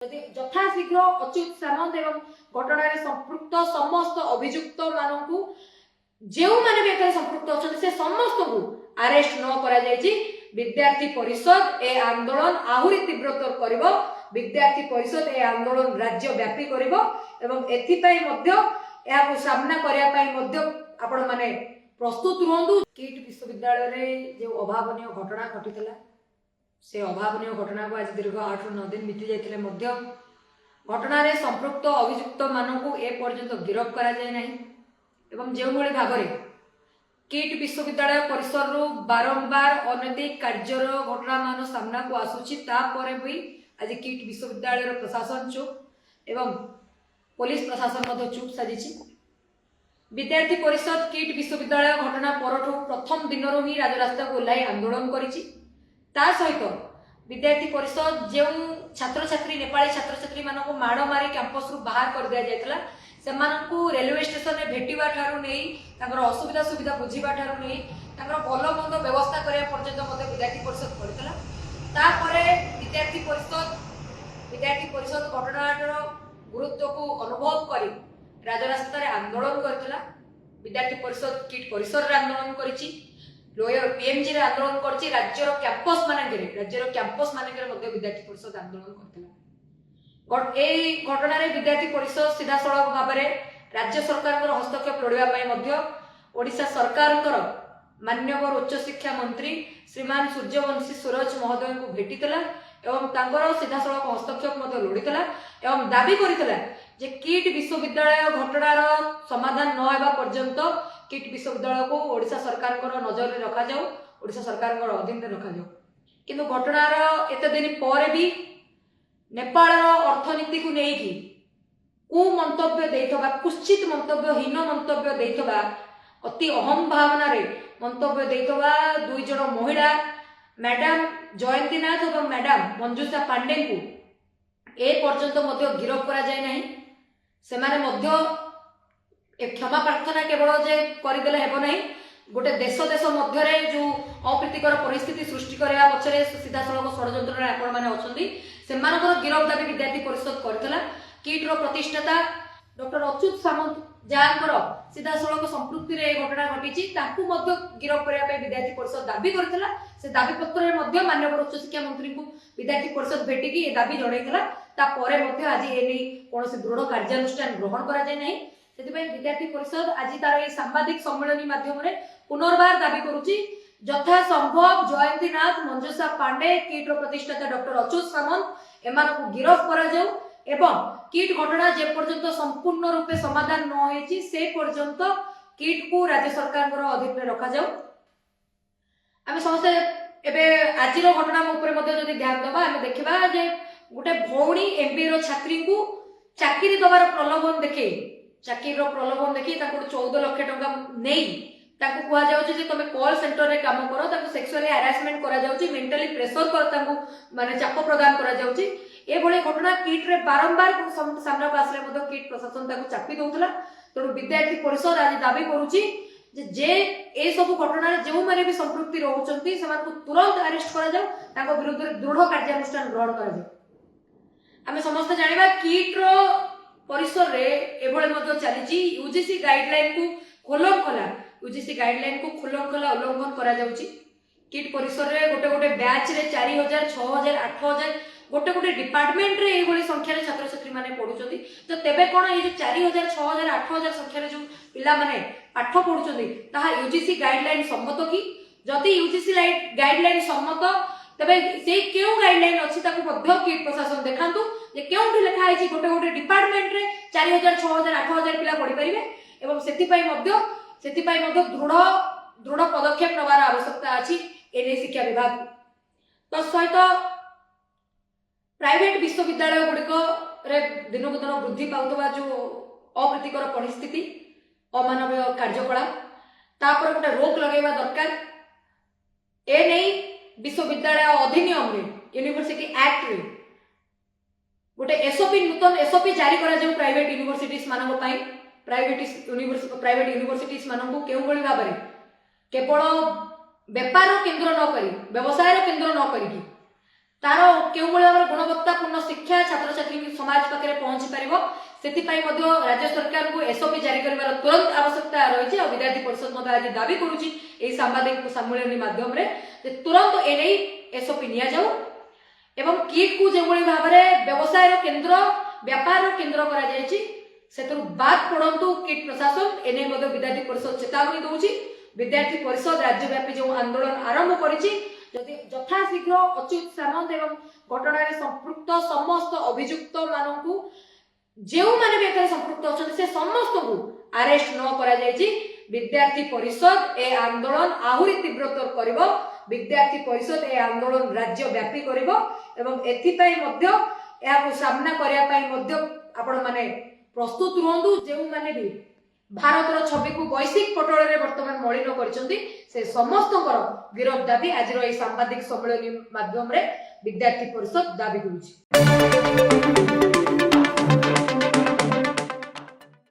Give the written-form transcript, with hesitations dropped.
यथाशीघ्र अच्युत सामंत एवं घटना संपृक्त समस्त अभियुक्त मानू जो मैंने भी संपृक्त अच्छा से समस्त को अरेस्ट न करा विद्यार्थी परिषद ए आंदोलन आहुरी तीव्रतर करिब। विद्यार्थी परिषद ए आंदोलन राज्य व्यापी करिब एवं एथिपाई मध्य या सामना करिया पाई मध्य आपण माने प्रस्तुत रुहंतु। किट विश्वविद्यालय रे जो अभावनीय घटना घटितला से अभावनीय घटना को आज दीर्घ 8 ରୁ 9 दिन बीती जाइतिले मध्य घटना रे संपृक्त अभियुक्त मानकु ए पर्यंत गिरफ्त करा जाय नाही एवं जो भली भाव में किट विश्वविद्यालय परिसर रु बारंबार अनैतिक कार्यर घटना मान सामना को आसुची तापर भी आज किट विश्वविद्यालय प्रशासन चुप एवं पुलिस प्रशासन मध्य चुप साजिछि। विद्यार्थी परिषद किट विश्वविद्यालय घटना परठू प्रथम दिन ही राजरास्ता को ओह्लाई आंदोलन करिछि। ता सहित विद्यार्थी परिषद जो छात्र छात्री नेपाली छात्र छात्री मानक माड़ मारी कैंपस रु बाहर कर दिया जायतला सेमानकु रेलवे स्टेशन रे भेटिबा ठारू नै तांकर असुविधा सुविधा बुझिबा ठारू नै तांकर भल मंद व्यवस्था करिया पर्यंत मते विद्यार्थी परिषद करतला। तापरे विद्यार्थी परिषद घटनार गुरुत्व को अनुभव करी राजरास्ता रे आंदोलन करतला। विद्यार्थी परिषद किट परिसर रे आंदोलन करिछि, लोयर पीएमजी रे आंदोलन करछि, राज्यर कैंपस मानके मध्य विद्यार्थी परिषद आंदोलन करतला। घटना विद्यार्थी परिषद सीधा सड़क भाव में राज्य सरकार हस्तक्षेप लोड़ा ओडिशा सरकार मान्यवर उच्च शिक्षा मंत्री श्रीमान सूर्यवंशी सूरज महोदय को भेटीला एवं सीधा सड़क हस्तक्षेप लोड़ीला एवं दाबी करथिला जे किट विश्वविद्यालय घटनार समाधान न होगा पर्यंत किट विश्वविद्यालय को ओडिशा सरकार नजर में रखा जाऊ, ओडिशा सरकार अधीन में रखा जाऊ। किंतु घटनार एत दिन पर भी नेपाल अर्थनीति को लेकिन कु मंतव्य देइथबा कुश्चित मंतव्यहीन मंतव्य देइथबा अति अहम भावना रे मंतव्य देइथबा दुई जन महिला मैडम जयंती नाथ और मैडम मंजुषा पांडे को ए पर्यंत मध्य गिरफ्त करा जाय नहीं। सेमाने मध्य क्षमा प्रार्थना केवल जे करदेले हेबो नहीं, गोटे देश मध्य जो अप्रीतिकर परिस्थिति सृष्टि करने पछरे सीधा सड़क षड्यंत्र आपण मैंने अच्छा गिरफ्त दाबी विद्यार्थी परिषद करथिला। किट्र प्रतिष्ठाता डॉक्टर अच्युत सामंत जहाँकर सीधा सड़क संपृक्ति रे घटना घटी गिरफ्त करने विद्यार्थी परिषद दाबी करथिला। से दाबी पत्र माननीय उच्च शिक्षा मंत्री को विद्यार्थी परिषद भेटिकी ए दाबी जणाइथिला। आज एने कौन दृढ़ कार्यानुष्ठान ग्रहण करा जाय नहीं। विद्यार्थी परिषद आज तार सांबादिक सम्मेलन माध्यम पुनर्बार दाबी करुच्ची यथा संभव जयंती नाथ मंजुषा पांडे किट्र प्रतिष्ठाता डॉक्टर अच्युत सामंत एमान को गिरफ्त करा जाऊ एवं किट घटना जे पर्यंत संपूर्ण रूपे समाधान न होईची से पर्यंत किट को राज्य सरकार अधीन में रखा जाऊ। आम समस्ते एबे आजिर घटना ऊपर मध्य ध्यान दबा आम देखा जे गोटे भौणी एमबीए रो छात्री को चाकरी दबार प्रलोभन देखी 14 लाख टंका नहीं कह जाउछि तुम कॉल सेंटर रे काम करो, सेक्सुअली हारासमेंट करा जाउछि, मेंटली प्रेशर कर माने चाप प्रदान करा जाउछि। ए भली घटना किट रे बारंबार सामना को आसले मध्य किट प्रशासन ताको चापी दउतला। तेणु विद्यार्थी परिषद आज दाबी करुछि जे ए सब घटना जो माने भी संपृक्ति रहउछंती सेमान को तुरंत अरेस्ट करा जाऊ, ताको विरुद्ध दृढ़ कार्यानुष्ठान ग्रहण करा जाऊ। आमे समस्त जानिबा किट रो परिसर रे एभले मध्य चलीछि यूजीसी गाइडलाइन को खुलमखला उल्लंघन करा जाउछि। किट परिसर रे गोटे बैच रे 4000 6000 8000 गोटे डिपार्टमेंट रे एभली संख्या रे छात्र छात्री माने पढुछथि। तो तेबे कोन ए जो 4000 6000 8000 संख्या रे जो पिला माने पाठ पढुछथि ताहा यूजीसी गाइडलाइन सम्मत कि? जदि यूजीसी गाइडलाइन सम्मत तबे से केउ गाइडलाइन अछि ताको मध्य किट प्रशासन देखांतु जे केउठी लिखा आइछि गोटे डिपार्टमेंट रे 4000 6000 8000 पिला पढि परिबे एवं सेतिपाई मध्य दृढ़ पदक्षेप नबार आवश्यकता अछि एने शिक्षा विभाग। तो सहित प्राइवेट विश्वविद्यालय गुड़िक रे दिनकु दिन वृद्धि पाउतबा जो अप्रीतिकर परिस्थिति अमानवीय कार्यकलाप तापर गोटे रोक लगेवा दरकार। ए नहीं विश्वविद्यालय अधिनियम रे यूनिवर्सिटी एक्ट रे गोटे एसओपी नूतन एसओपी जारी करा जाऊ प्राइवेट यूनिवर्सिटीज मानक पई प्राइवेट यूनिवर्सिटीज मानक केउ भली भाव में केवल व्यापार केन्द्र न करी व्यवसाय केन्द्र न करी तार केउ भाव गुणवत्तापूर्ण शिक्षा छात्र छात्री समाज पाखे पहुंची पार से राज्य सरकार को एसओपी जारी कर तुरंत आवश्यकता रही है। विद्यार्थी परिषद आज दावी करुच्ची सांबादिक सम्मेलन माध्यम तुरंत एने एसओपी नि जाऊ एवं किट को जो भाव में व्यवसाय केन्द्र व्यापार केन्द्र कर बाद पड़ू किट प्रशासन एने विद्यार्थी परिषद चेतावनी दौर। विद्यार्थी परिषद राज्यव्यापी जो आंदोलन आरंभ करिछि यथाशीघ्र अच्युत सामंत एवं घटना संपृक्त समस्त अभियुक्त मानू जो माने भी संपृक्त अच्छा से समस्त को अरेस्ट न करा जायछि। विद्यार्थी परिषद ए आंदोलन आहुरी तीव्रतर करिवो। विद्यार्थी परिषद ए आंदोलन राज्यव्यापी करिवो एवं एथिपाई मध्य या सामना करिया पाई मध्य आपण माने प्रस्तुत रुहंतु। जो माने भी भारतर छवि को वैश्विक पटल में वर्तमान मलिन करछंती से समस्त गिरफ दाबी आज सांबादिक सम्मेलन माध्यम विद्यार्थी परिषद दाबी करुछि।